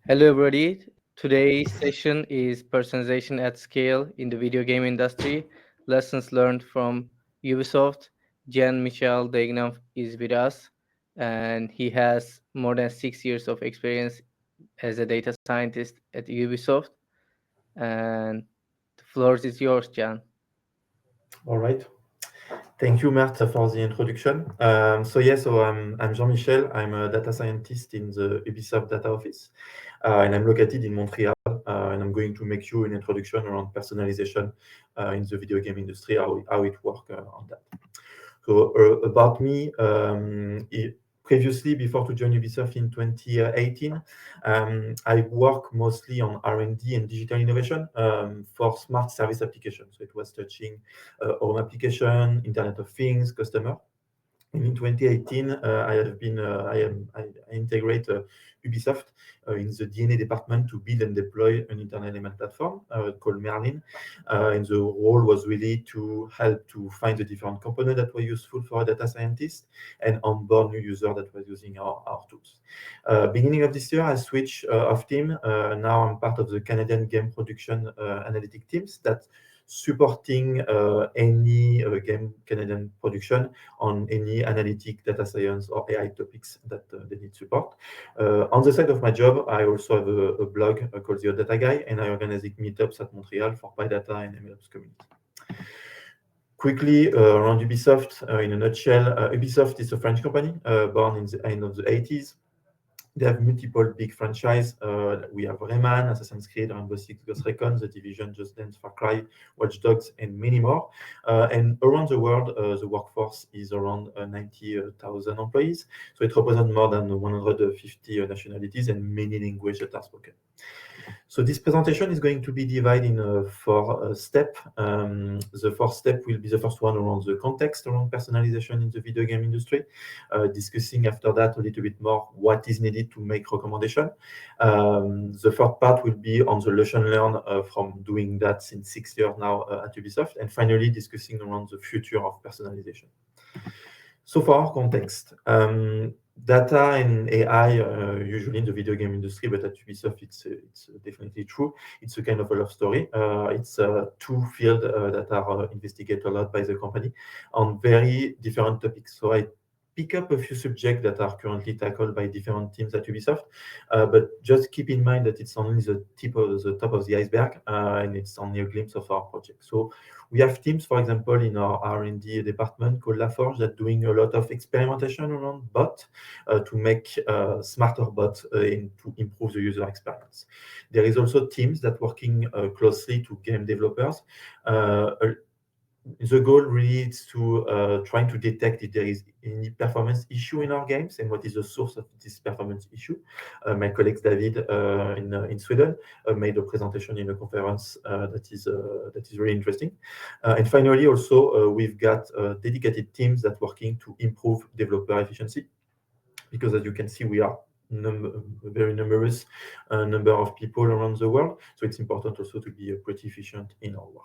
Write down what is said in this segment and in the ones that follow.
Hello, everybody. Today's session is personalization at scale in the video game industry. Lessons learned from Ubisoft. Jean-Michel Degnan is with us, and he has more than 6 years of experience as a data scientist at Ubisoft. And the floor is yours, Jan. All right. Thank you, Mert, for the introduction. I'm Jean-Michel. I'm a data scientist in the Ubisoft data office, and I'm located in Montreal. And I'm going to make you an introduction around personalization in the video game industry, how it works on that. So about me, previously, before to join Ubisoft in 2018, I work mostly on R&D and digital innovation for smart service applications. So it was touching home application, Internet of Things, customer. And in 2018, I integrate Ubisoft in the DNA department to build and deploy an internal element platform called Merlin. And the role was really to help to find the different components that were useful for a data scientist and onboard new users that were using our tools. Beginning of this year, I switched of team. Now I'm part of the Canadian game production analytic teams that supporting any game Canadian production on any analytic, data science, or AI topics that they need support. On the side of my job, I also have a blog called The Data Guy, and I organize meetups at Montreal for PyData and MLOps community. Quickly, around Ubisoft, in a nutshell, Ubisoft is a French company born in the end of the 80s. They have multiple big franchises. We have Rayman, Assassin's Creed, Rainbow Six, Ghost Recon, The Division, Just Dance, Far Cry, Watch Dogs, and many more. And around the world, the workforce is around 90,000 employees. So it represents more than 150 nationalities and many languages that are spoken. So this presentation is going to be divided in four steps. The first step will be the first one around the context around personalization in the video game industry, discussing after that a little bit more what is needed to make recommendation. The third part will be on the lesson learned from doing that since 6 years now at Ubisoft, and finally discussing around the future of personalization. So for our context, data and AI, usually in the video game industry, but at Ubisoft, it's definitely true. It's a kind of a love story. It's two fields that are investigated a lot by the company on very different topics. So I pick up a few subjects that are currently tackled by different teams at Ubisoft, but just keep in mind that it's only the top of the iceberg, and it's only a glimpse of our project. So we have teams, for example, in our R&D department called LaForge that doing a lot of experimentation around bot to make smarter bots and to improve the user experience. There is also teams that working closely to game developers. The goal really is to trying to detect if there is any performance issue in our games and what is the source of this performance issue. My colleague David in Sweden made a presentation in a conference that is really interesting. And finally, also we've got dedicated teams that working to improve developer efficiency, because as you can see, we are very numerous number of people around the world. So it's important also to be pretty efficient in our work.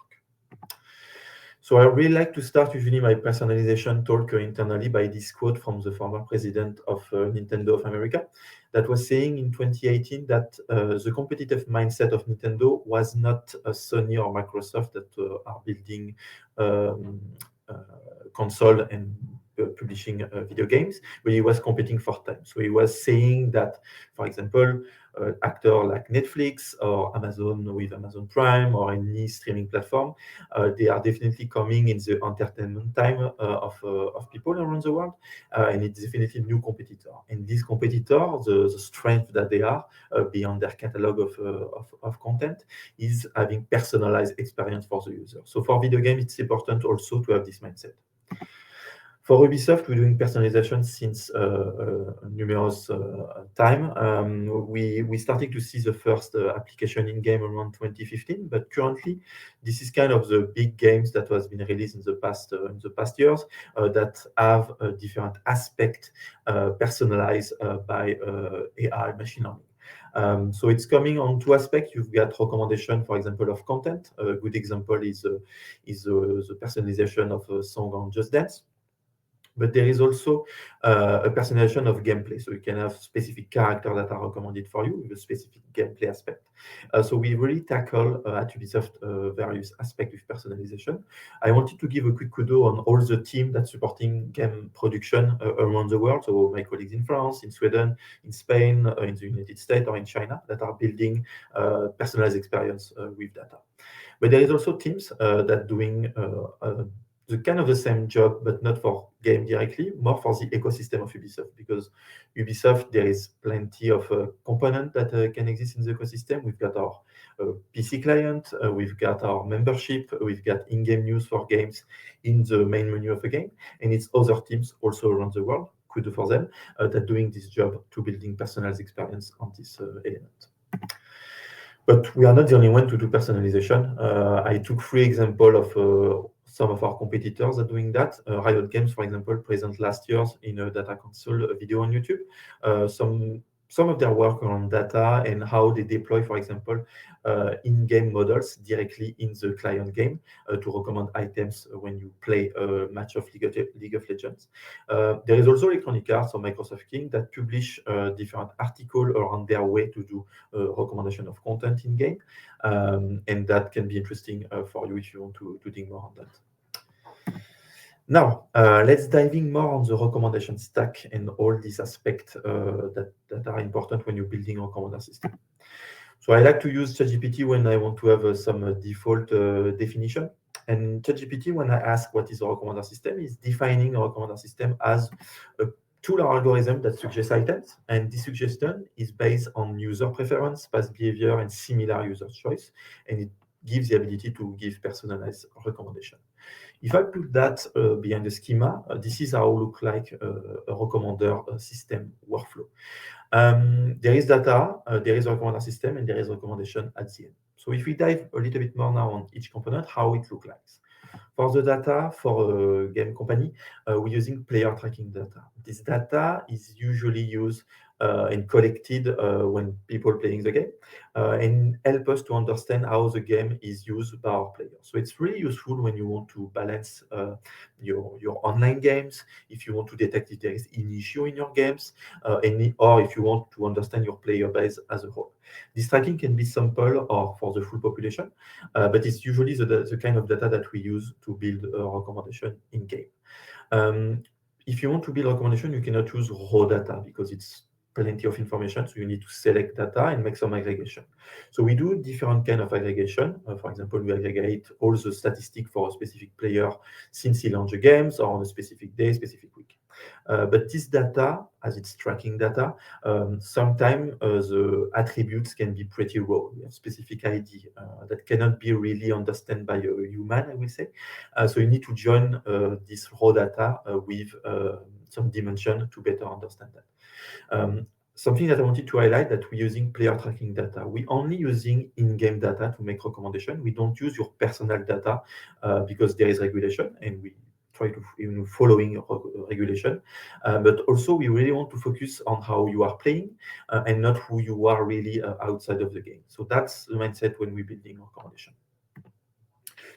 So I really like to start usually my personalization talk internally by this quote from the former president of Nintendo of America, that was saying in 2018 that the competitive mindset of Nintendo was not Sony or Microsoft that are building console and publishing video games, but he was competing for time. So he was saying that, for example, actor like Netflix or Amazon with Amazon Prime or any streaming platform, they are definitely coming in the entertainment time of people around the world, and it's definitely new competitor. And this competitor, the strength that they are beyond their catalog of content, is having personalized experience for the user. So for video game, it's important also to have this mindset. For Ubisoft, we're doing personalization since numerous time. We started to see the first application in game around 2015, but currently this is kind of the big games that has been released in the past years that have a different aspect personalized by AI machine learning. So it's coming on two aspects. You've got recommendation, for example, of content. A good example is the personalization of a song on Just Dance. But there is also a personalization of gameplay. So you can have specific characters that are recommended for you with a specific gameplay aspect. So we really tackle at Ubisoft various aspects of personalization. I wanted to give a quick kudo on all the team that's supporting game production around the world. So my colleagues in France, in Sweden, in Spain, in the United States, or in China that are building personalized experience with data. But there is also teams that doing the kind of the same job, but not for game directly, more for the ecosystem of Ubisoft. Because Ubisoft, there is plenty of components that can exist in the ecosystem. We've got our PC client, we've got our membership, we've got in-game news for games in the main menu of a game, and it's other teams also around the world, kudos for them, that doing this job to building personalized experience on this element. But we are not the only one to do personalization. I took 3 examples of some of our competitors are doing that. Riot Games, for example, present last year in a data console video on YouTube. Some of their work around data and how they deploy, for example, in-game models directly in the client game to recommend items when you play a match of League of Legends. There is also Electronic Arts or Microsoft King that publish different articles around their way to do recommendation of content in game, and that can be interesting for you if you want to dig more on that. Now, let's dive in more on the recommendation stack and all these aspects that are important when you're building a recommender system. So I like to use ChatGPT when I want to have some default definition. And ChatGPT, when I ask what is a recommender system, is defining a recommender system as a tool or algorithm that suggests items, and this suggestion is based on user preference, past behavior, and similar user choice, and it gives the ability to give personalized recommendation. If I put that behind the schema, this is how it looks like a recommender system workflow. There is data, there is a recommender system, and there is recommendation at the end. So if we dive a little bit more now on each component, how it looks like. For the data, for a game company, we're using player tracking data. This data is usually used and collected when people playing the game and help us to understand how the game is used by our players. So it's really useful when you want to balance your online games, if you want to detect if there is an issue in your games, or if you want to understand your player base as a whole. This tracking can be simple or for the full population, but it's usually the kind of data that we use to build a recommendation in game. If you want to build a recommendation, you cannot use raw data because it's plenty of information, so you need to select data and make some aggregation. So we do different kind of aggregation. For example, we aggregate all the statistics for a specific player since he launched the games or on a specific day, specific week. But this data, as it's tracking data, sometimes the attributes can be pretty raw. We have specific ID that cannot be really understood by a human, I will say. So you need to join this raw data with some dimension to better understand that. Something that I wanted to highlight that we're using player tracking data. We're only using in-game data to make recommendation. We don't use your personal data because there is regulation and we try to following regulation. But also we really want to focus on how you are playing and not who you are really outside of the game. So that's the mindset when we're building recommendation.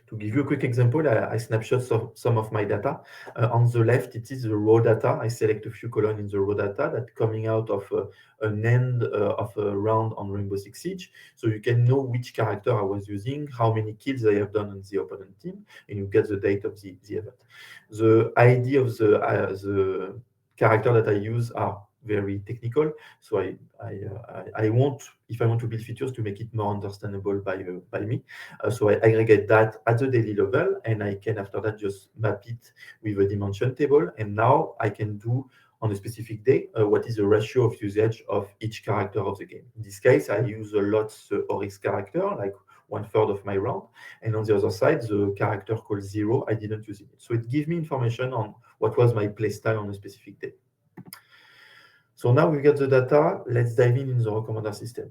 To give you a quick example, I snapshot some of my data. On the left, it is the raw data. I select a few columns in the raw data that coming out of an end of a round on Rainbow Six Siege. So you can know which character I was using, how many kills I have done on the opponent team, and you get the date of the event. The ID of the character that I use are very technical. So I want, if I want to build features, to make it more understandable by me. So I aggregate that at the daily level, and I can after that just map it with a dimension table. And now I can do on a specific day what is the ratio of usage of each character of the game. In this case, I use a lot the Oryx character, like 1/3 of my round. And on the other side, the character called Zero, I didn't use it. So it gives me information on what was my playstyle on a specific day. So now we've got the data, let's dive in the recommender system.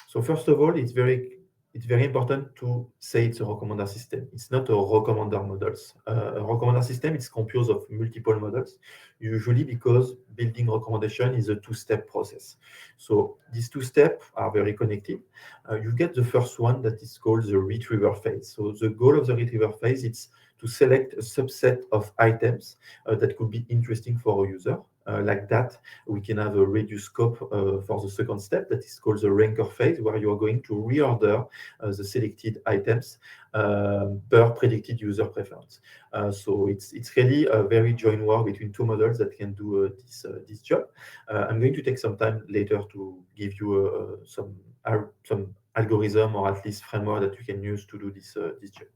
So first of all, it's very important to say it's a recommender system. It's not a recommender models. A recommender system is composed of multiple models, usually because building recommendation is a two-step process. So these two steps are very connected. You get the first one that is called the retriever phase. So the goal of the retriever phase is to select a subset of items that could be interesting for a user. Like that, we can have a reduced scope for the second step that is called the ranker phase, where you are going to reorder the selected items per predicted user preference. So it's really a very joint work between two models that can do this job. I'm going to take some time later to give you some algorithm or at least framework that you can use to do this job.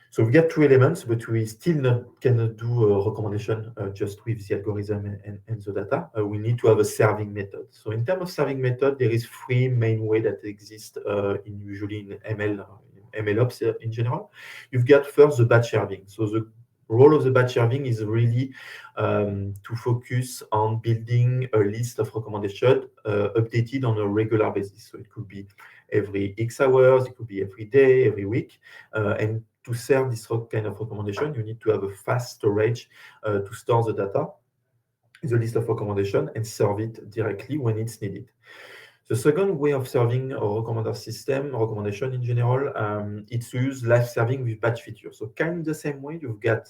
So we get two elements, but we still cannot do a recommendation just with the algorithm and the data. We need to have a serving method. So in terms of serving method, there is three main ways that exist usually in MLOps in general. You've got first the batch serving. So the role of the batch serving is really to focus on building a list of recommendations updated on a regular basis. So it could be every X hours, it could be every day, every week, and to serve this kind of recommendation, you need to have a fast storage to store the data, the list of recommendations, and serve it directly when it's needed. The second way of serving a recommendation in general, it's to use live serving with batch features. So kind of the same way, you've got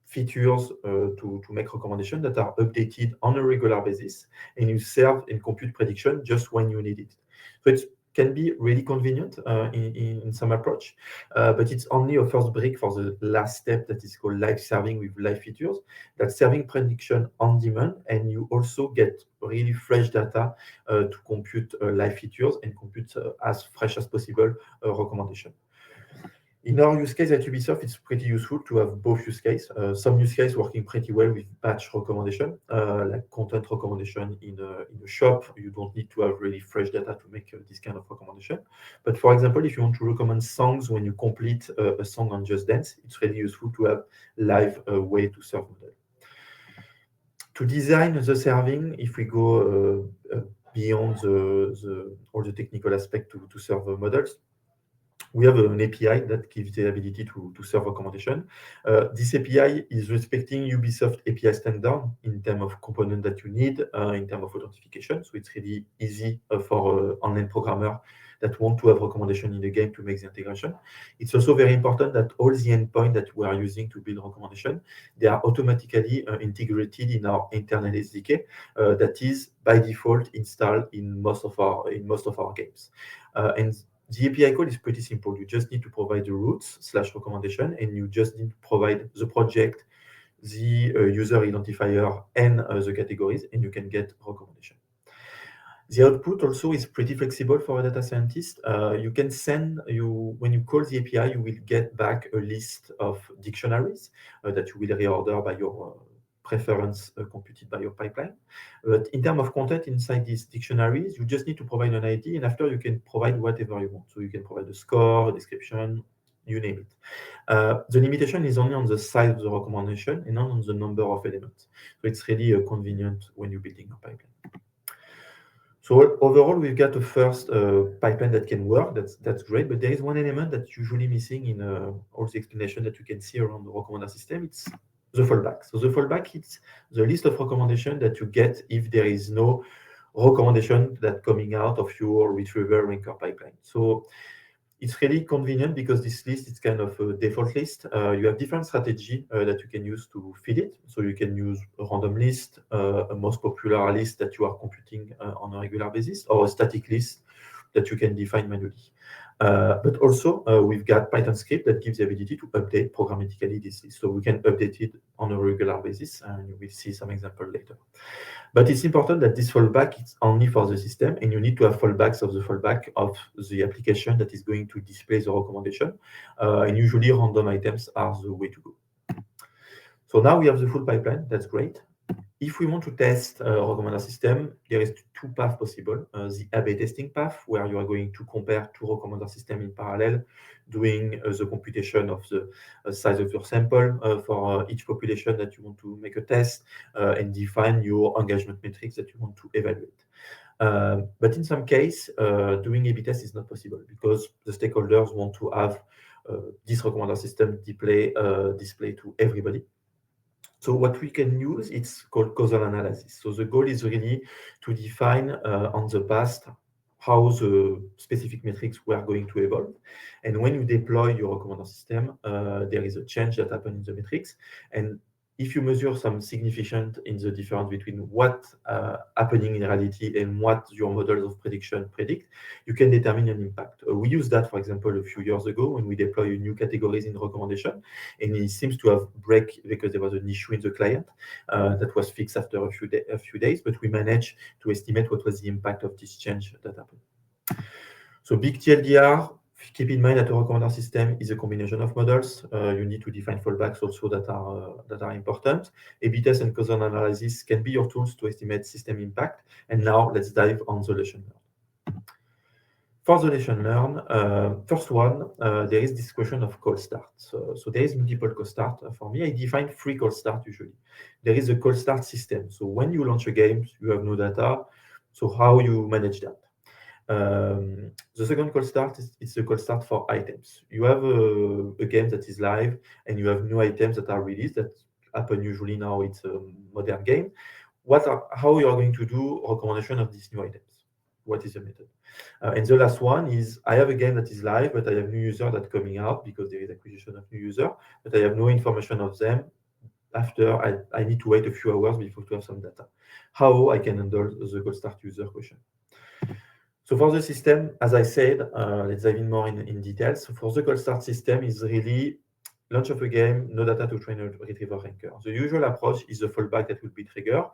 features to make recommendations that are updated on a regular basis, and you serve and compute prediction just when you need it. So it can be really convenient in some approach, but it's only a first brick for the last step that is called live serving with live features. That's serving prediction on demand, and you also get really fresh data to compute live features and compute as fresh as possible recommendation. In our use case at Ubisoft, it's pretty useful to have both use cases. Some use case working pretty well with batch recommendation, like content recommendation in a shop. You don't need to have really fresh data to make this kind of recommendation. But for example, if you want to recommend songs when you complete a song on Just Dance, it's really useful to have live way to serve model. To design the serving, if we go beyond all the technical aspect to serve models, we have an API that gives the ability to serve recommendation. This API is respecting Ubisoft API standard in terms of component that you need, in terms of authentication. So it's really easy for online programmer that want to have recommendation in the game to make the integration. It's also very important that all the endpoints that we are using to build recommendation, they are automatically integrated in our internal SDK that is by default installed in most of our games. And the API code is pretty simple. You just need to provide the roots/recommendation, and you just need to provide the project, the user identifier, and the categories, and you can get recommendation. The output also is pretty flexible for a data scientist. You can when you call the API, you will get back a list of dictionaries that you will reorder by your preference computed by your pipeline. But in terms of content inside these dictionaries, you just need to provide an ID, and after you can provide whatever you want. So you can provide a score, a description, you name it. The limitation is only on the size of the recommendation and not on the number of elements. So it's really convenient when you're building a pipeline. So overall, we've got a first pipeline that can work. That's great, but there is one element that's usually missing in all the explanation that you can see around the recommender system. It's the fallback. So the fallback, it's the list of recommendations that you get if there is no recommendation that coming out of your retriever ranker pipeline. So it's really convenient because this list is kind of a default list. You have different strategy that you can use to feed it. So you can use a random list, a most popular list that you are computing on a regular basis, or a static list that you can define manually. But also, we've got Python script that gives the ability to update programmatically this list. So we can update it on a regular basis, and you will see some example later. But it's important that this fallback is only for the system, and you need to have fallbacks of the fallback of the application that is going to display the recommendation. And usually random items are the way to go. So now we have the full pipeline. That's great. If we want to test a recommender system, there is two paths possible. The A/B testing path, where you are going to compare two recommender systems in parallel, doing the computation of the size of your sample for each population that you want to make a test, and define your engagement metrics that you want to evaluate. But in some case, doing A/B test is not possible because the stakeholders want to have this recommender system display to everybody. So what we can use, it's called causal analysis. So the goal is really to define on the past how the specific metrics were going to evolve. And when you deploy your recommender system, there is a change that happens in the metrics. And if you measure some significant in the difference between what happening in reality and what your models of prediction predict, you can determine an impact. We used that, for example, a few years ago when we deployed new categories in recommendation, and it seems to have break because there was an issue in the client that was fixed after a few days, but we managed to estimate what was the impact of this change that happened. So big TLDR, keep in mind that a recommender system is a combination of models. You need to define fallbacks also that are important. A/B test and causal analysis can be your tools to estimate system impact. And now let's dive on the lesson learned. For the lesson learned, first one, there is this question of cold start. So there is multiple cold start. For me, I define 3 cold start usually. There is a cold start system. So when you launch a game, you have no data. So how you manage that? The second cold start is the cold start for items. You have a game that is live and you have new items that are released that happen usually now. It's a modern game. How you are going to do recommendation of these new items? What is the method? And the last one is I have a game that is live, but I have new user that coming out because there is acquisition of new user, but I have no information of them. After I need to wait a few hours before to have some data. How I can handle the cold start user question? So for the system, as I said, let's dive in more in details. So for the cold start system is really launch of a game, no data to train a retriever ranker. The usual approach is the fallback that will be triggered.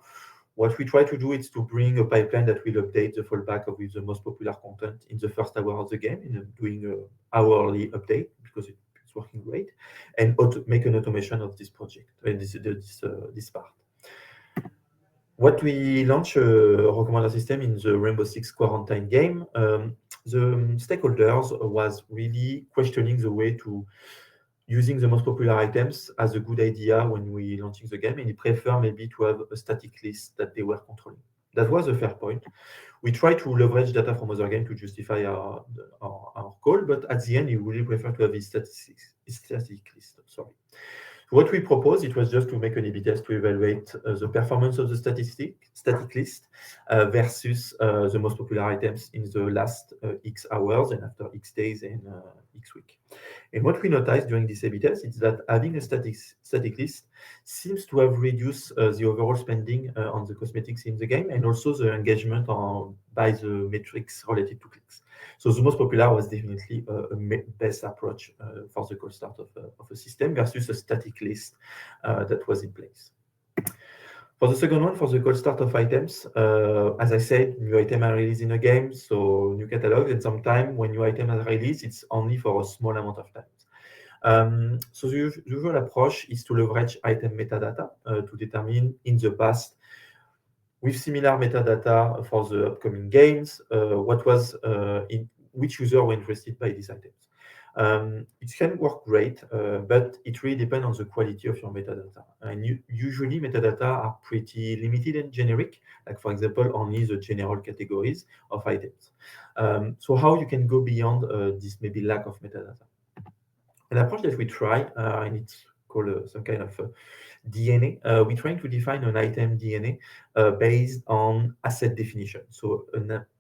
What we try to do is to bring a pipeline that will update the fallback with the most popular content in the first hour of the game, and doing an hourly update because it's working great, and make an automation of this project, this part. What we launch a recommender system in the Rainbow Six Quarantine game, the stakeholders was really questioning the way to using the most popular items as a good idea when we launching the game, and they prefer maybe to have a static list that they were controlling. That was a fair point. We try to leverage data from other games to justify our call, but at the end, you really prefer to have a static list. Sorry. What we proposed, it was just to make an A/B test to evaluate the performance of the static list versus the most popular items in the last X hours and after X days and X week. And what we noticed during this A/B test is that having a static list seems to have reduced the overall spending on the cosmetics in the game, and also the engagement by the metrics related to clicks. So the most popular was definitely a best approach for the cold start of a system versus a static list that was in place. For the second one, for the cold start of items, as I said, new items are released in a game, so new catalog, and sometimes when new item is released, it's only for a small amount of time. So the usual approach is to leverage item metadata to determine in the past, with similar metadata for the upcoming games, which user were interested by these items. It can work great, but it really depends on the quality of your metadata. And usually metadata are pretty limited and generic, like for example, only the general categories of items. So how you can go beyond this maybe lack of metadata? An approach that we try, and it's called some kind of DNA. We're trying to define an item DNA based on asset definition. So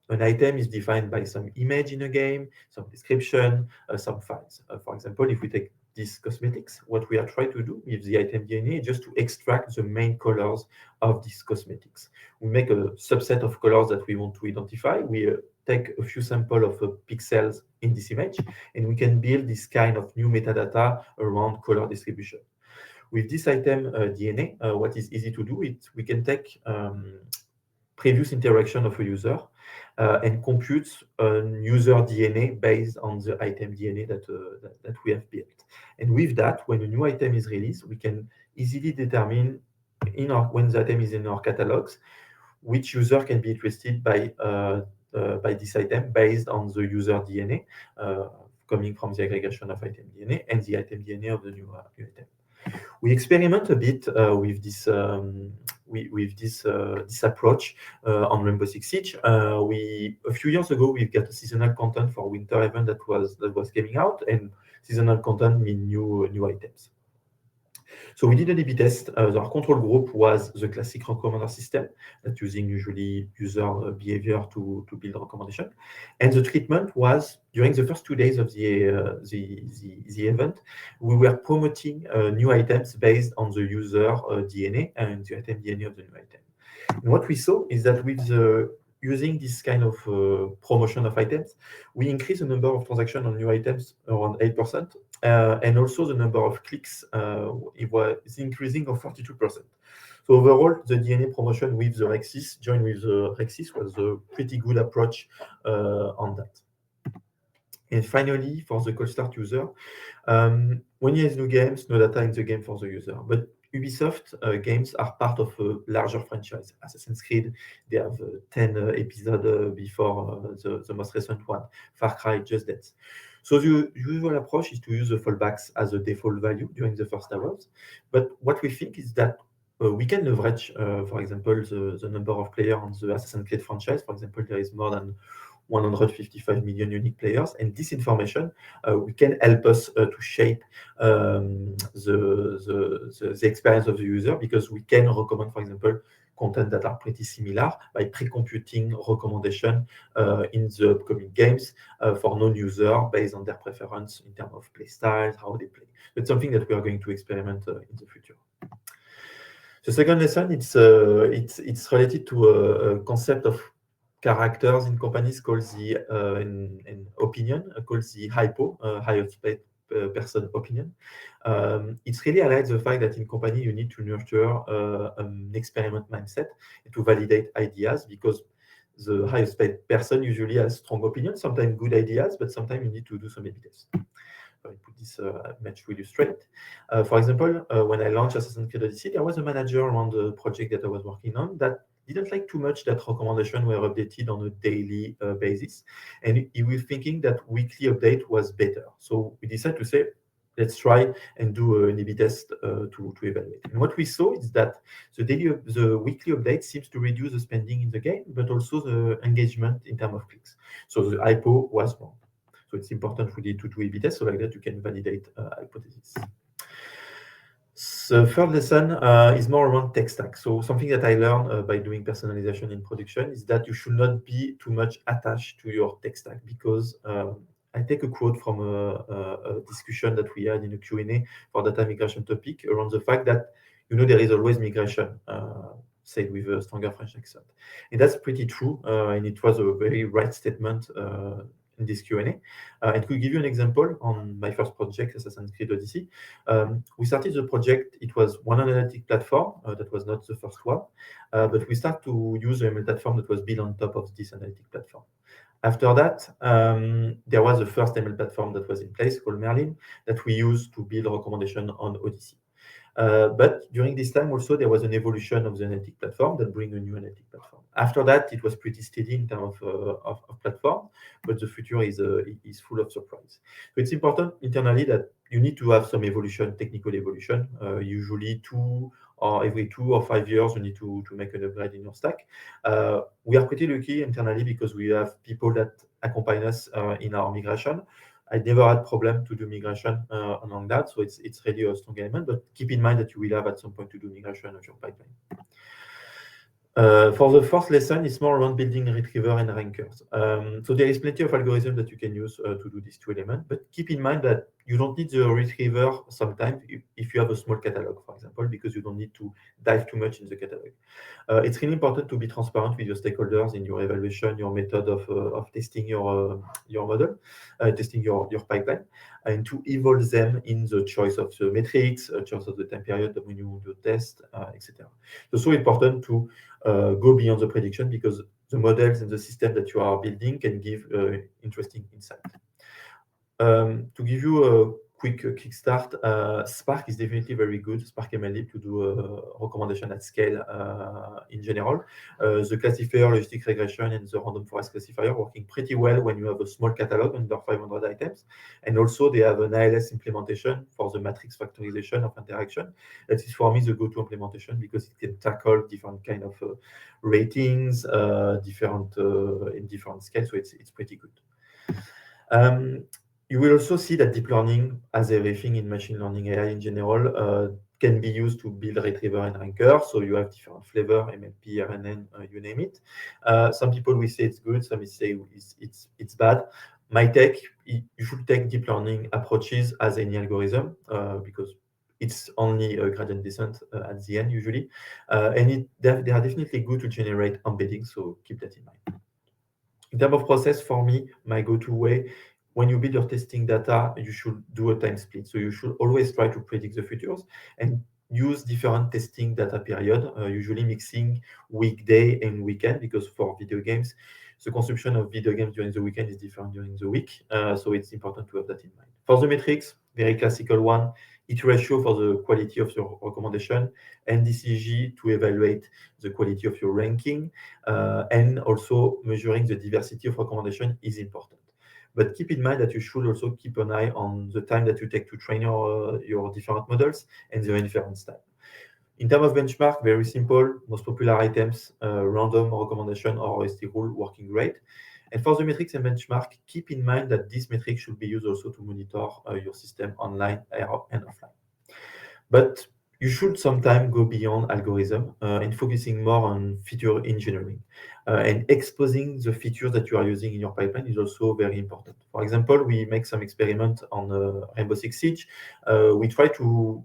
an item is defined by some image in a game, some description, some files. For example, if we take these cosmetics, what we are trying to do with the item DNA is just to extract the main colors of these cosmetics. We make a subset of colors that we want to identify. We take a few samples of pixels in this image, and we can build this kind of new metadata around color distribution. With this item DNA, what is easy to do, we can take previous interaction of a user and compute a user DNA based on the item DNA that we have built. And with that, when a new item is released, we can easily determine when the item is in our catalogs, which user can be interested by this item based on the user DNA coming from the aggregation of item DNA and the item DNA of the new item. We experiment a bit with this approach on Rainbow Six Siege. A few years ago, we've got a seasonal content for winter event that was coming out, and seasonal content mean new items. So we did an A/B test. Our control group was the classic recommender system that using usually user behavior to build recommendation. And the treatment was during the first 2 days of the event, we were promoting new items based on the user DNA and the item DNA of the new item. And what we saw is that with using this kind of promotion of items, we increase the number of transactions on new items around 8%, and also the number of clicks it was increasing of 42%. So overall, the DNA promotion with the Rexis, joined with the Rexis, was a pretty good approach on that. And finally, for the cold start user, when you have new games, no data in the game for the user. But Ubisoft games are part of a larger franchise. Assassin's Creed, they have 10 episodes before the most recent one, Far Cry, Just Dance. So the usual approach is to use the fallbacks as a default value during the first hours. But what we think is that we can leverage, for example, the number of players on the Assassin's Creed franchise. For example, there is more than 155 million unique players, and this information we can help us to shape the experience of the user, because we can recommend, for example, content that are pretty similar by pre-computing recommendation in the upcoming games for non-user based on their preference in terms of play styles, how they play. It's something that we are going to experiment in the future. The second lesson, it's related to a concept of characters in companies called the in opinion, called the HIPO, highest paid person opinion. It really highlights the fact that in company you need to nurture an experiment mindset to validate ideas, because the highest paid person usually has strong opinions, sometimes good ideas, but sometimes you need to do some A/B tests. I put this match to illustrate. For example, when I launched Assassin's Creed Odyssey, there was a manager around the project that I was working on that didn't like too much that recommendations were updated on a daily basis. And he was thinking that weekly update was better. So we decided to say, let's try and do an A/B test to evaluate. And what we saw is that the weekly update seems to reduce the spending in the game, but also the engagement in terms of clicks. So the hypo was more. So it's important really to do A/B tests, so like that you can validate hypotheses. The third lesson is more around tech stack. So something that I learned by doing personalization in production is that you should not be too much attached to your tech stack, because I take a quote from a discussion that we had in a Q&A for data migration topic around the fact that, there is always migration, said with a stronger French accent. And that's pretty true, and it was a very right statement in this Q&A. And to give you an example, on my first project, Assassin's Creed Odyssey, we started the project, it was one analytic platform, that was not the first one, but we started to use a ML platform that was built on top of this analytic platform. After that, there was the first ML platform that was in place called Merlin that we used to build a recommendation on Odyssey. But during this time also, there was an evolution of the analytic platform that bring a new analytic platform. After that, it was pretty steady in terms of platform, but the future is full of surprise. So it's important internally that you need to have some evolution, technical evolution, usually every 2 or 5 years, you need to make an upgrade in your stack. We are pretty lucky internally because we have people that accompany us in our migration. I never had problem to do migration along that, so it's really a strong element. But keep in mind that you will have at some point to do migration of your pipeline. For the fourth lesson, it's more around building retriever and rankers. So there is plenty of algorithms that you can use to do these 2 elements, but keep in mind that you don't need the retriever sometimes if you have a small catalog, for example, because you don't need to dive too much in the catalog. It's really important to be transparent with your stakeholders in your evaluation, your method of testing your model, testing your pipeline, and to involve them in the choice of the metrics, choice of the time period when you do test, etc. It's also important to go beyond the prediction, because the models and the system that you are building can give interesting insight. To give you a quick kickstart, Spark is definitely very good, Spark MLlib, to do a recommendation at scale in general. The classifier, logistic regression, and the random forest classifier working pretty well when you have a small catalog under 500 items. And also they have an ILS implementation for the matrix factorization of interaction. That is for me the go-to implementation, because it can tackle different kind of ratings, in different scales, so it's pretty good. You will also see that deep learning, as everything in machine learning AI in general, can be used to build retriever and ranker. So you have different flavor, MLP, RNN, you name it. Some people will say it's good, some will say it's bad. My take, you should take deep learning approaches as any algorithm because it's only a gradient descent at the end usually. And they are definitely good to generate embeddings, so keep that in mind. In terms of process, for me, my go-to way, when you build your testing data, you should do a time split. So you should always try to predict the futures and use different testing data period, usually mixing weekday and weekend, because for video games, the consumption of video games during the weekend is different during the week. So it's important to have that in mind. For the metrics, very classical one, hit ratio for the quality of your recommendation, NDCG to evaluate the quality of your ranking, and also measuring the diversity of recommendation is important. But keep in mind that you should also keep an eye on the time that you take to train your different models and the inference time. In terms of benchmark, very simple, most popular items, random recommendation or OST rule working great. And for the metrics and benchmark, keep in mind that these metrics should be used also to monitor your system online and offline. But you should sometimes go beyond algorithm and focusing more on feature engineering. And exposing the features that you are using in your pipeline is also very important. For example, we make some experiment on Rainbow Six Siege. We try to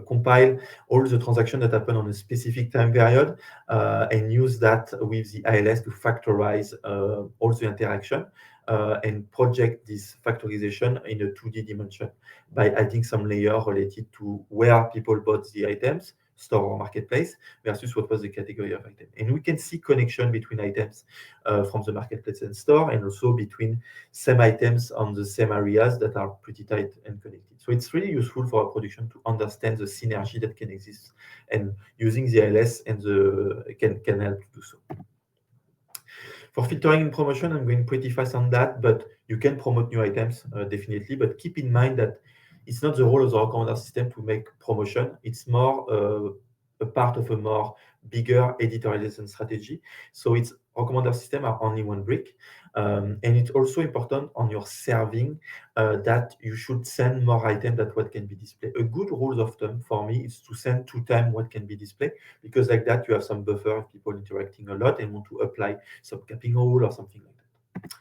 compile all the transactions that happen on a specific time period and use that with the ILS to factorize all the interaction and project this factorization in a 2D dimension by adding some layer related to where people bought the items, store or marketplace, versus what was the category of item. And we can see connection between items from the marketplace and store, and also between same items on the same areas that are pretty tight and connected. So it's really useful for a production to understand the synergy that can exist, and using the LS and can help to do so. For filtering and promotion, I'm going pretty fast on that, but you can promote new items definitely, but keep in mind that it's not the role of the recommender system to make promotion. It's more a part of a more bigger editorialization strategy. So it's recommender system are only one brick. And it's also important on your serving that you should send more items than what can be displayed. A good rule of thumb for me is to send 2 times what can be displayed, because like that you have some buffer of people interacting a lot and want to apply some capping rule or something like that.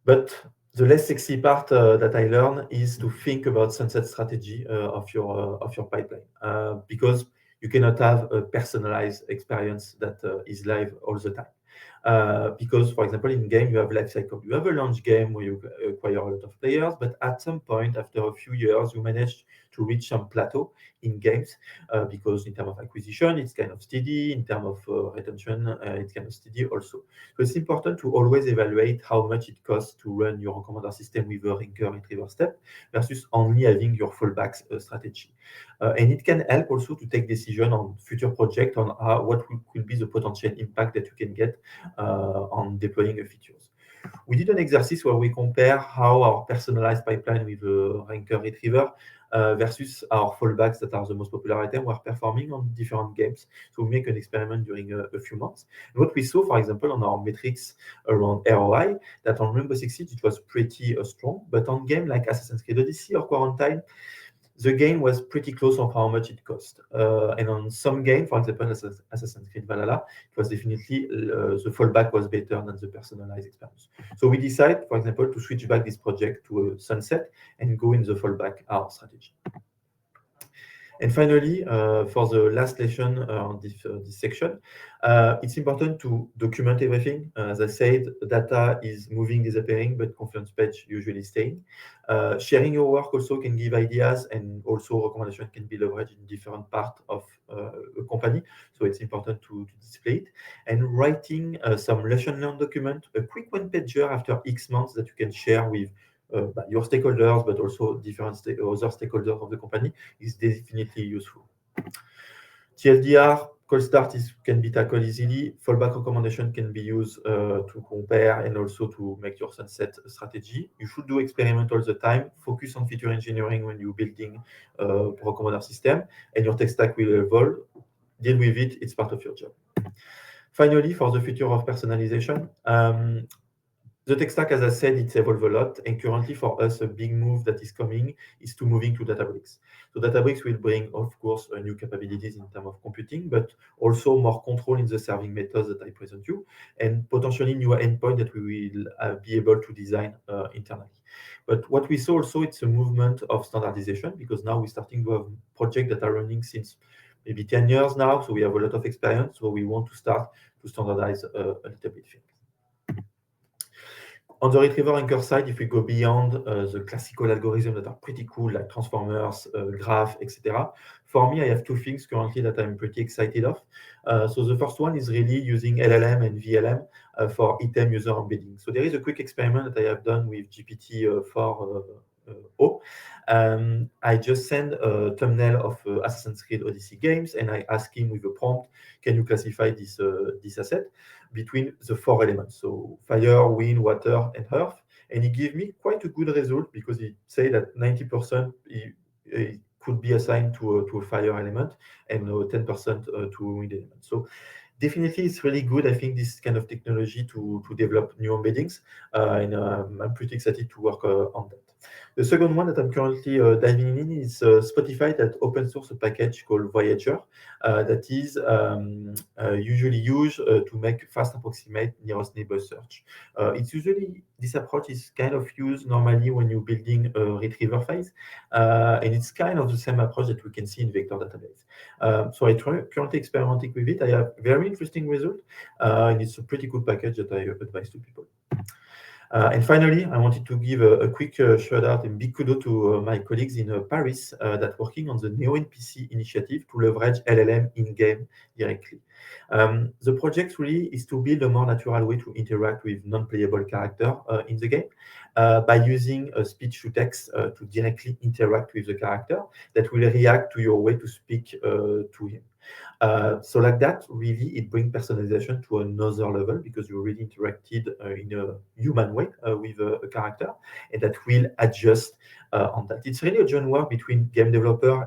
But the less sexy part that I learned is to think about sunset strategy of your pipeline, because you cannot have a personalized experience that is live all the time. Because, for example, in game, you have life cycle. You have a launch game where you acquire a lot of players, but at some point, after a few years, you manage to reach some plateau in games, because in terms of acquisition, it's kind of steady. In terms of retention, it's kind of steady also. So it's important to always evaluate how much it costs to run your recommender system with a ranker retriever step versus only having your fallback strategy. And it can help also to take decision on future project on what will be the potential impact that you can get on deploying the features. We did an exercise where we compare how our personalized pipeline with a ranker retriever versus our fallbacks that are the most popular item were performing on different games. So we make an experiment during a few months. And what we saw, for example, on our metrics around ROI, that on Rainbow Six Siege, it was pretty strong, but on game like Assassin's Creed Odyssey or Quarantine, the gain was pretty close of how much it cost. And on some game, for example, Assassin's Creed Valhalla, it was definitely the fallback was better than the personalized experience. So we decided, for example, to switch back this project to a sunset and go in the fallback our strategy. And finally, for the last lesson on this section, it's important to document everything. As I said, data is moving, disappearing, but Confluence page usually staying. Sharing your work also can give ideas, and also recommendation can be leveraged in different parts of a company. So it's important to display it. And writing some lesson learned document, a quick one-pager after X months that you can share with your stakeholders, but also different other stakeholders of the company is definitely useful. TLDR, cold start can be tackled easily. Fallback recommendation can be used to compare and also to make your sunset strategy. You should do experiment all the time. Focus on feature engineering when you're building a recommender system, and your tech stack will evolve. Deal with it, it's part of your job. Finally, for the future of personalization, The tech stack, as I said, it's evolved a lot, and currently for us, a big move that is coming is to moving to Databricks. So Databricks will bring, of course, new capabilities in terms of computing, but also more control in the serving methods that I present you, and potentially new endpoint that we will be able to design internally. But what we saw also, it's a movement of standardization, because now we're starting to have projects that are running since maybe 10 years now, so we have a lot of experience, so we want to start to standardize a little bit things. On the retriever anchor side, if we go beyond the classical algorithms that are pretty cool, like transformers, graph, etc., for me, I have two things currently that I'm pretty excited of. So the first one is really using LLM and VLM for item user embedding. So there is a quick experiment that I have done with GPT-4 O. I just send a thumbnail of Assassin's Creed Odyssey games, and I ask him with a prompt, can you classify this asset between the four elements, so fire, wind, water, and earth. And he gave me quite a good result, because he said that 90% he could be assigned to a fire element, and 10% to a wind element. So definitely, it's really good, I think, this kind of technology to develop new embeddings, and I'm pretty excited to work on that. The second one that I'm currently diving in is Spotify that open source a package called Voyager that is usually used to make fast approximate nearest neighbor search. It's usually, this approach is kind of used normally when you're building a retriever phase, and it's kind of the same approach that we can see in vector database. So I currently experimenting with it. I have very interesting result, and it's a pretty good package that I advise to people. And finally, I wanted to give a quick shout out and big kudos to my colleagues in Paris that working on the NeoNPC initiative to leverage LLM in-game directly. The project really is to build a more natural way to interact with non-playable character in the game by using speech to text to directly interact with the character that will react to your way to speak to him. So like that, really, it brings personalization to another level, because you really interacted in a human way with a character, and that will adjust on that. It's really a joint work between game developer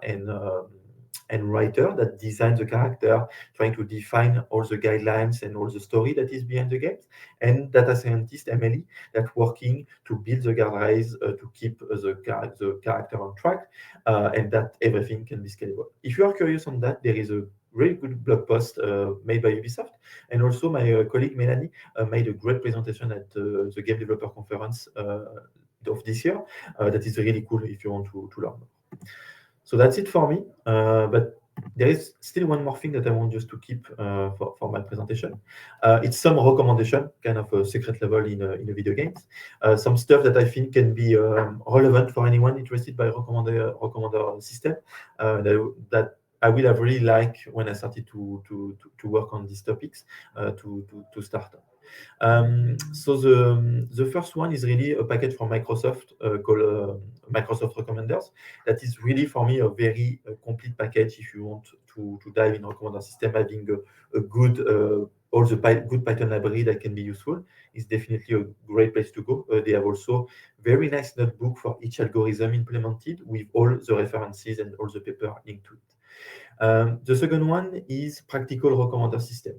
and writer that designs the character, trying to define all the guidelines and all the story that is behind the games, and data scientist Emily that working to build the guardrails to keep the character on track, and that everything can be scalable. If you are curious on that, there is a really good blog post made by Ubisoft, and also my colleague Melanie made a great presentation at the Game Developer Conference of this year. That is really cool if you want to learn more. So that's it for me. But there is still one more thing that I want just to keep for my presentation. It's some recommendation, kind of a secret level in a video games. Some stuff that I think can be relevant for anyone interested by recommender system that I will have really liked when I started to work on these topics to start on. So the first one is really a package from Microsoft called Microsoft Recommenders. That is really for me a very complete package if you want to dive in recommender system, having a good all the good Python library that can be useful is definitely a great place to go. They have also very nice notebook for each algorithm implemented with all the references and all the paper linked to it. The second one is Practical Recommender System.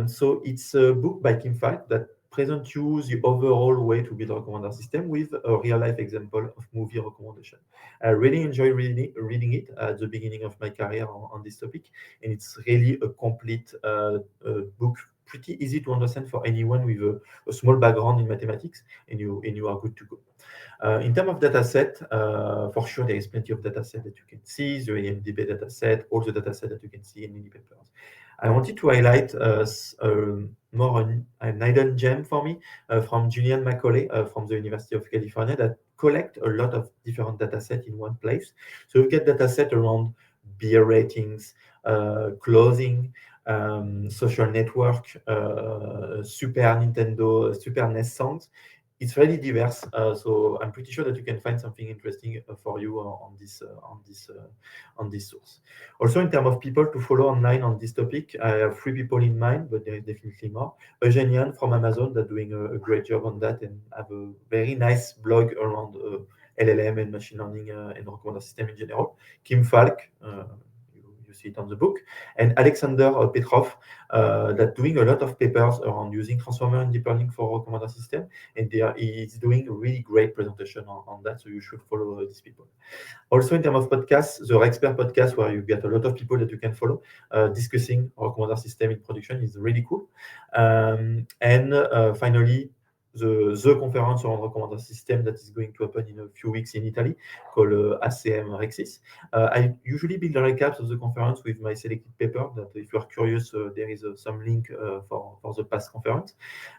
So it's a book by Kim Falk that presents you the overall way to build a recommender system with a real-life example of movie recommendation. I really enjoy reading it at the beginning of my career on this topic, and it's really a complete book, pretty easy to understand for anyone with a small background in mathematics, and you are good to go. In terms of data set, for sure, there is plenty of data set that you can see, the IMDb data set, all the data set that you can see in many papers. I wanted to highlight more an hidden gem for me from Julian Macaulay from the University of California that collect a lot of different data sets in one place. So you get data set around beer ratings, clothing, social network, Super Nintendo, Super NES songs. It's really diverse, so I'm pretty sure that you can find something interesting for you on this source. Also, in terms of people to follow online on this topic, I have 3 people in mind, but there is definitely more. Eugenian from Amazon that doing a great job on that and have a very nice blog around LLM and machine learning and recommender system in general. Kim Falk, you see it on the book, and Alexander Petrov, that doing a lot of papers around using transformer in deep learning for recommender system, and he's doing a really great presentation on that, so you should follow these people. Also, in terms of podcasts, the Expert podcast, where you get a lot of people that you can follow discussing recommender system in production, is really cool. And finally, the conference around recommender system that is going to happen in a few weeks in Italy, called ACM Rexis. I usually build a recap of the conference with my selected paper, that if you are curious, there is some link for the past conference.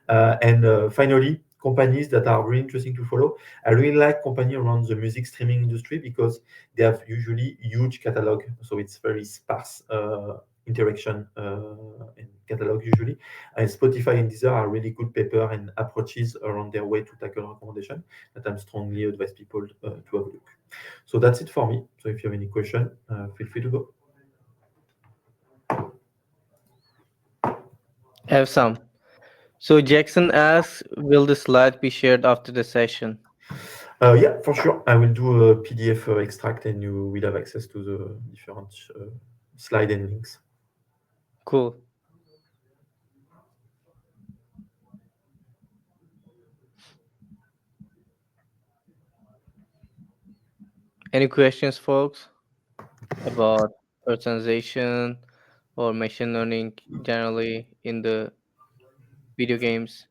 And finally, companies that are really interesting to follow. I really like companies around the music streaming industry because they have usually huge catalog, so it's very sparse interaction in catalog usually. And Spotify and Deezer are really good paper and approaches around their way to tackle recommendation that I'm strongly advise people to have a look. So that's it for me. So if you have any question, feel free to go. I have some. So Jackson asks, will the slide be shared after the session? Yeah, for sure. I will do a PDF extract and you will have access to the different slide and links. Cool. Any questions, folks, about personalization or machine learning generally in the video games?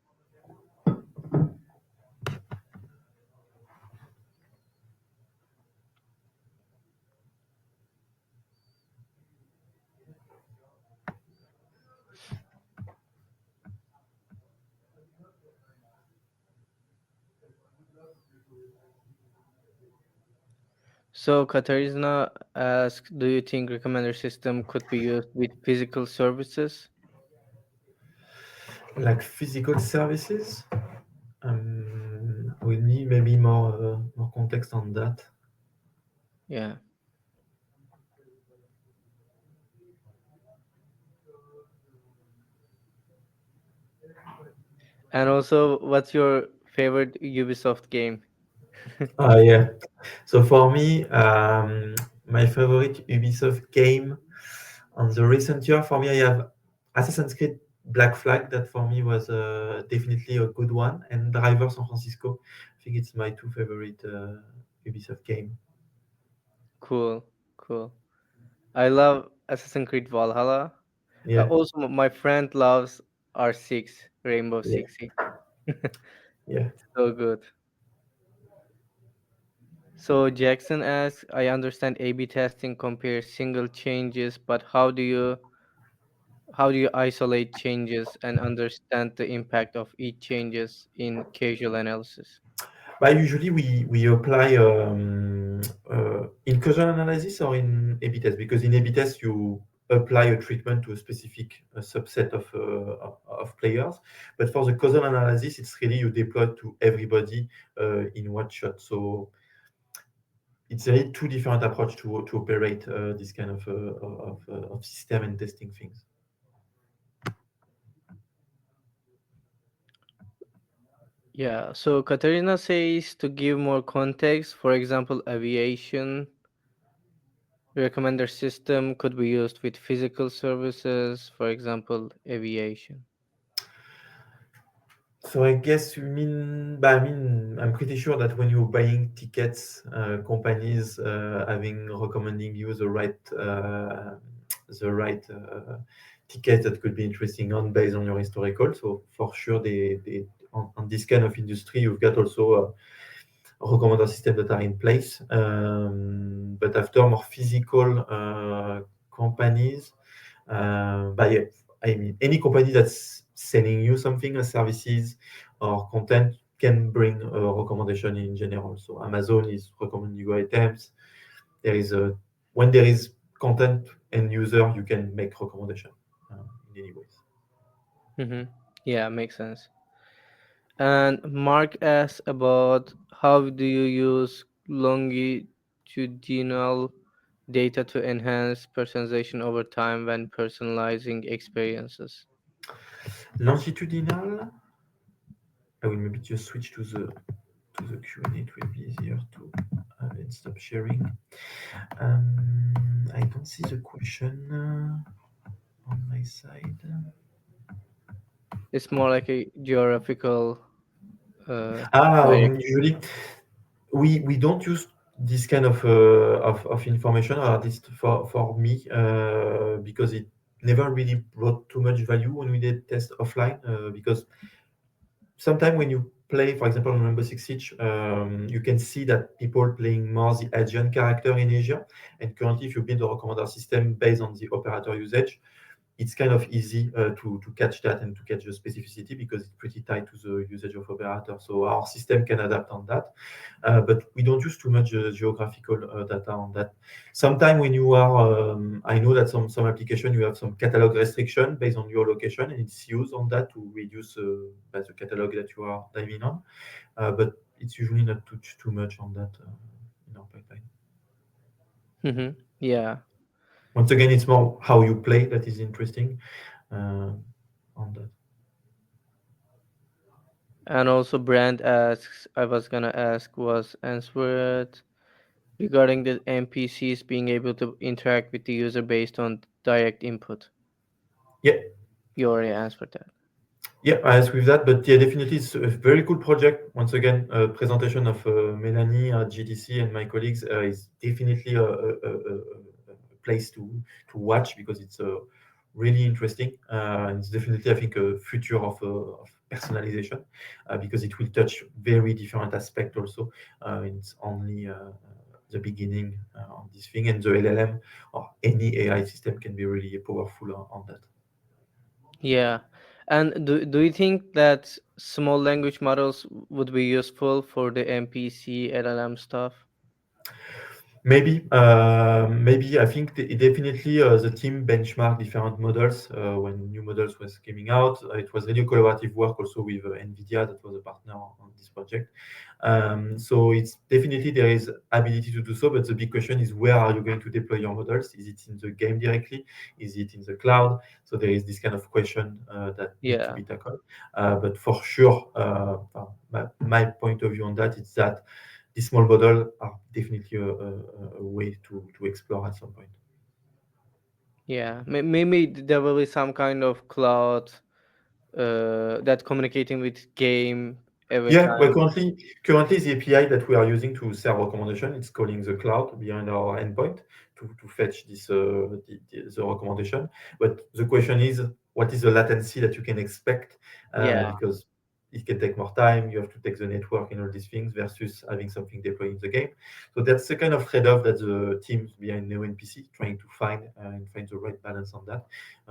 So Katarina asks, do you think recommender system could be used with physical services? Like physical services, we need maybe more context on that. Yeah. And also, what's your favorite Ubisoft game? Yeah. So for me, my favorite Ubisoft game on the recent year, for me, I have Assassin's Creed Black Flag. That for me was definitely a good one, and Driver San Francisco. I think it's my two favorite Ubisoft game. Cool, cool. I love Assassin's Creed Valhalla. Yeah, Also, my friend loves R6, Rainbow yeah, Six Siege. yeah. So good. So Jackson asks, I understand A/B testing compares single changes, but how do you isolate changes and understand the impact of each changes in causal analysis? But usually we apply in causal analysis or in A/B test, because in A/B test you apply a treatment to a specific subset of players, but for the causal analysis it's really you deploy to everybody in one shot. So it's really two different approach to operate this kind of system and testing things. Yeah, so Katerina says to give more context, for example, aviation recommender system could be used with physical services, for example, aviation. So I guess you mean, but I mean, I'm pretty sure that when you're buying tickets, companies having recommending you the right ticket that could be interesting on based on your historical. So for sure, they on this kind of industry, you've got also recommender system that are in place. But after more physical companies, but yeah, I mean, any company that's selling you something, services or content can bring a recommendation in general. So Amazon is recommending you items. There is a when there is content and user, you can make recommendation in any ways. Mm-hmm. Yeah, makes sense. And Mark asks about how do you use longitudinal data to enhance personalization over time when personalizing experiences? Longitudinal. I will maybe just switch to the Q&A. It will be easier to have any can stop sharing. I don't see the question on my side. It's more like a geographical Usually we don't use this kind of information, or at least for me, because it never really brought too much value when we did test offline. Because sometimes when you play, for example, on Rainbow Six Siege, you can see that people playing more the Asian character in Asia. And currently, if you build a recommender system based on the operator usage, it's kind of easy to catch that and to catch the specificity because it's pretty tied to the usage of operator. So our system can adapt on that. But we don't use too much geographical data on that. Sometimes when you are, I know that some application you have some catalog restriction based on your location, and it's used on that to reduce the catalog that you are diving on. But it's usually not too much on that in our pipeline. Yeah. Once again, it's more how you play that is interesting on that. And also Brand asks, I was gonna ask was answered regarding the NPCs being able to interact with the user based on direct input. Yeah, You already answered that. yeah, I ask with that, but yeah, definitely it's a very cool project. Once again, presentation of Melanie at GTC and my colleagues is definitely a place to watch because it's really interesting. It's definitely, I think, a future of personalization because it will touch very different aspects also. It's only the beginning on this thing, and the LLM or any AI system can be really powerful on that. Yeah. And do you think that small language models would be useful for the NPC LLM stuff? Maybe I think definitely the team benchmarked different models when new models was coming out. It was really collaborative work also with NVIDIA that was a partner on this project. So it's definitely there is ability to do so, but the big question is where are you going to deploy your models? Is it in the game directly? Is it in the cloud? So there is this kind of question that need to Yeah, be tackled. But for sure, my point of view on that is that these small models are definitely a way to explore at some point. yeah. Maybe there will be some kind of cloud that communicating with game every Yeah, well, time. currently the API that we are using to serve recommendation, it's calling the cloud behind our endpoint to fetch this the recommendation. But the question is, what is the latency that you can expect? Yeah, Because it can take more time. You have to take the network and all these things versus having something deployed in the game. So that's the kind of trade-off that the teams behind Neo NPC trying to find and find the right balance on that.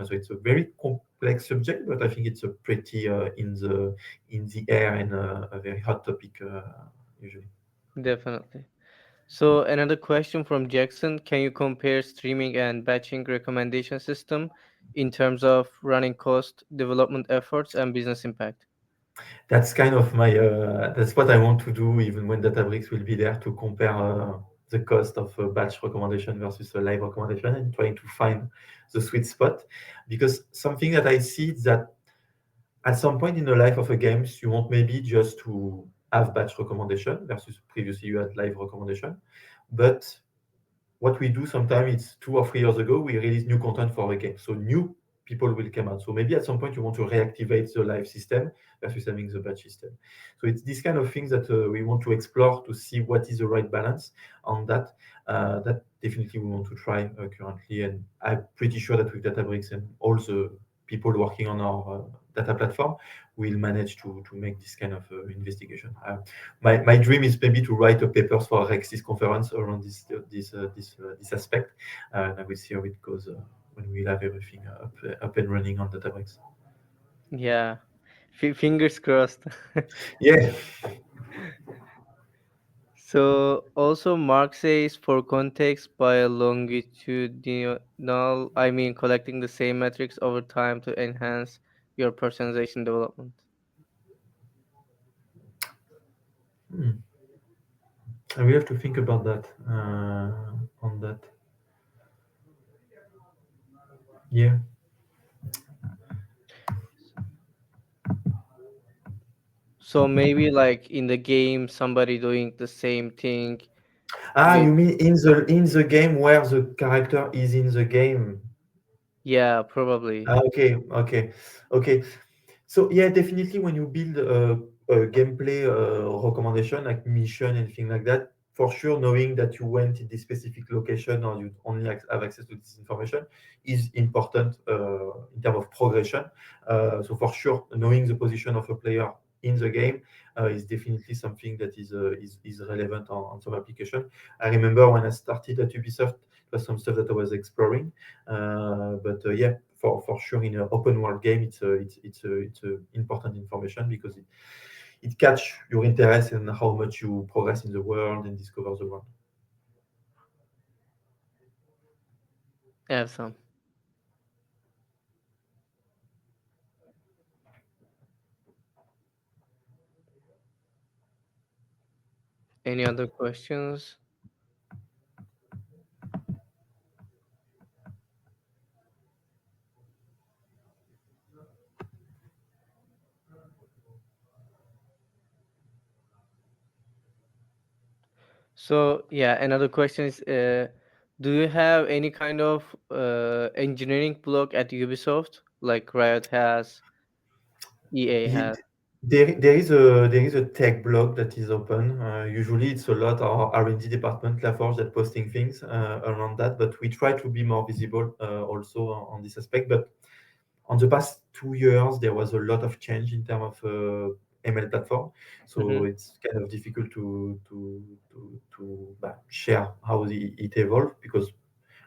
So it's a very complex subject, but I think it's a pretty in the air and a very hot topic usually. definitely. So another question from Jackson, can you compare streaming and batching recommendation system in terms of running cost, development efforts, and business impact? That's kind of my that's what I want to do even when Databricks will be there to compare the cost of a batch recommendation versus a live recommendation and trying to find the sweet spot. Because something that I see is that at some point in the life of a game, you want maybe just to have batch recommendation versus previously you had live recommendation. But what we do sometimes, it's 2 or 3 years ago, we release new content for a game. So new people will come out. So maybe at some point you want to reactivate the live system versus having the batch system. So it's this kind of things that we want to explore to see what is the right balance on that. That definitely we want to try currently. And I'm pretty sure that with Databricks and all the people working on our data platform, we'll manage to make this kind of investigation. My dream is maybe to write a papers for a Rexis conference around this aspect, and I will see how it goes when we'll have everything up and running on Databricks. Yeah, fingers crossed. Yeah, So also Mark says for context by longitudinal, I mean collecting the same metrics over time to enhance your personalization development. Hmm. I will have to think about that on that. Yeah. So maybe like in the game, somebody doing the same thing. Ah, You, you mean in the game where the character is in the game? yeah, probably. Ah, okay, okay, okay. So yeah, definitely when you build a gameplay recommendation like mission and things like that, for sure knowing that you went in this specific location or you only have access to this information is important in terms of progression. So for sure, knowing the position of a player in the game is definitely something that is relevant on some application. I remember when I started at Ubisoft, it was some stuff that I was exploring, but yeah, for sure in an open world game, it's important information because it catch your interest and how much you progress in the world and discover the world. Awesome. Any other questions? So yeah, another question is, do you have any kind of engineering blog at Ubisoft like Riot has, EA Ye- has? there is a tech blog that is open. Usually, it's a lot our R&D department, LaForge, that posting things around that. But we try to be more visible also on this aspect. But on the past 2 years, there was a lot of change in terms of ML platform. So Mm-hmm. it's kind of difficult to share how it evolved because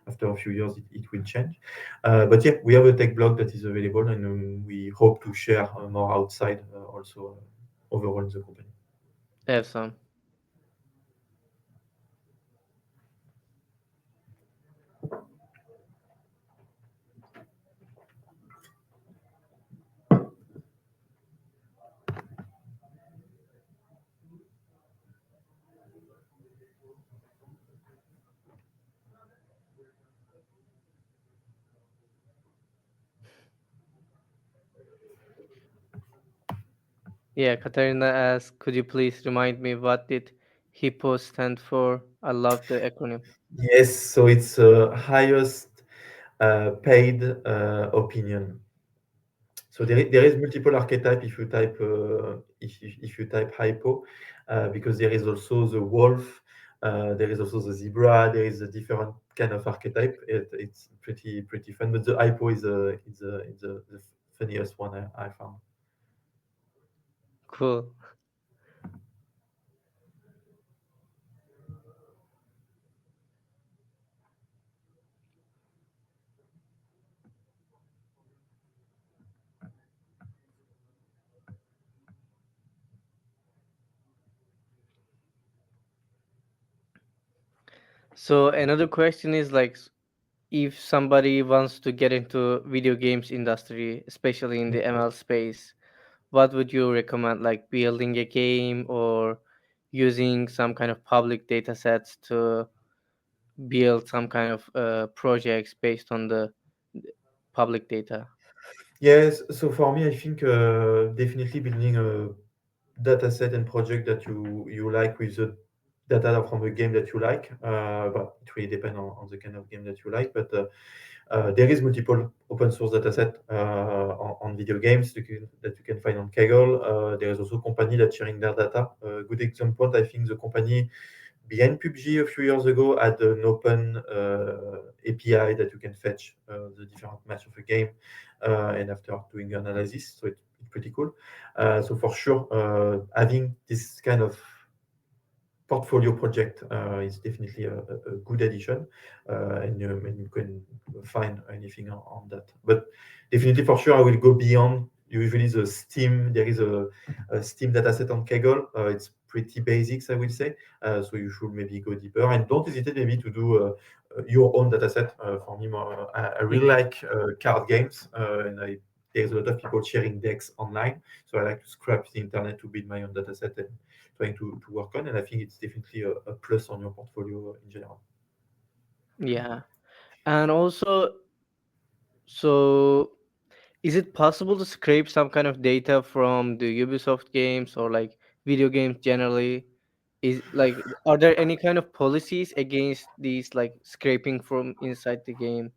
after a few years it will change. But yeah, we have a tech blog that is available and we hope to share more outside also overall in the company. Awesome. Yeah, Katarina asks, could you please remind me what did HIPPO stand for? I love the acronym. Yes, so it's highest paid opinion. So there is multiple archetype if you type hypo, because there is also the wolf, there is also the zebra, there is a different kind of archetype. It's pretty fun, but the hypo is the funniest one I found. Cool. So another question is like, if somebody wants to get into video games industry, especially in the ML space, what would you recommend? Like building a game or using some kind of public data sets to build some kind of projects based on the public data? Yes, so for me, I think definitely building a data set and project that you like with the data from a game that you like. But it really depends on the kind of game that you like. But there is multiple open source dataset on video games that you can find on Kaggle. There is also company that sharing their data. A good example, I think the company behind PUBG a few years ago had an open API that you can fetch the different match of a game, and after doing analysis, so it's pretty cool. So for sure, having this kind of portfolio project is definitely a good addition, and you can find anything on that. But definitely for sure, I will go beyond. Usually the Steam, there is a Steam dataset on Kaggle. It's pretty basics, I will say. So you should maybe go deeper and don't hesitate maybe to do your own dataset. For me, more, I really Mhm. like card games, and there's a lot of people sharing decks online. So I like to scrap the internet to build my own dataset and trying to work on. And I think it's definitely a plus on your portfolio in general. Yeah. And also, so is it possible to scrape some kind of data from the Ubisoft games or like video games generally? Is like, are there any kind of policies against these like scraping from inside the game?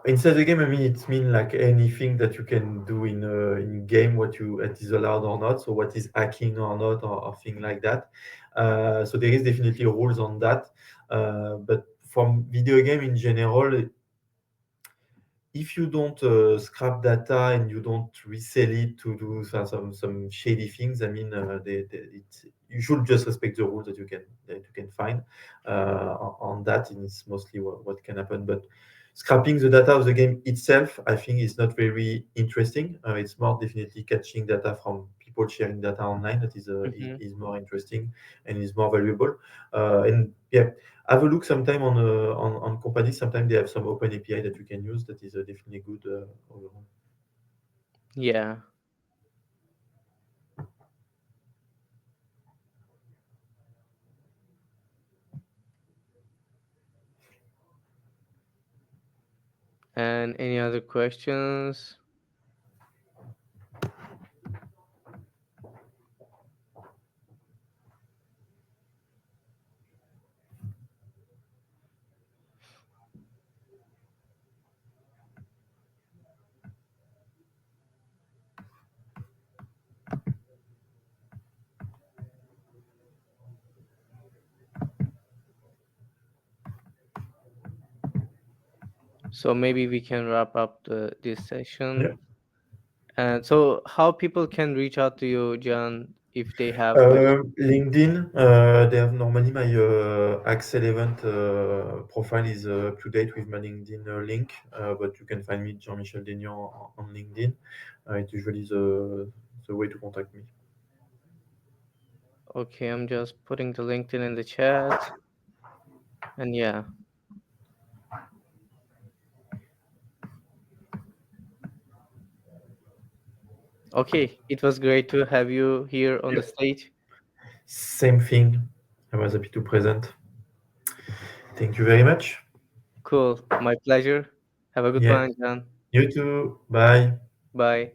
Inside the game, I mean, it means like anything that you can do in game, what is allowed or not, so what is hacking or not, or thing like that. So there is definitely rules on that. But from video game in general, if you don't scrap data and you don't resell it to do some shady things, I mean, you should just respect the rules that you can find on that, and it's mostly what can happen. But scrapping the data of the game itself, I think, is not very interesting. It's more definitely catching data from people sharing data online that Hmm. is more interesting and is more valuable. And yeah, have a look sometime on companies. Sometimes they have some open API that you can use. That is definitely good overall. Yeah. And any other questions? So maybe we can wrap up this Yeah. session. And so how people can reach out to you, John, if they have questions? LinkedIn, they have normally my Axel event profile is up to date with my LinkedIn link, but you can find me Jean-Michel Daignan on LinkedIn. It's usually the way to contact me. Okay, I'm just putting the LinkedIn in the chat. And yeah. Okay, it was great to have you here on the Yep. stage. Same thing. I was happy to present. Thank you very much. Cool. My pleasure. Have a good Yeah. one, John. You too. Bye. Bye.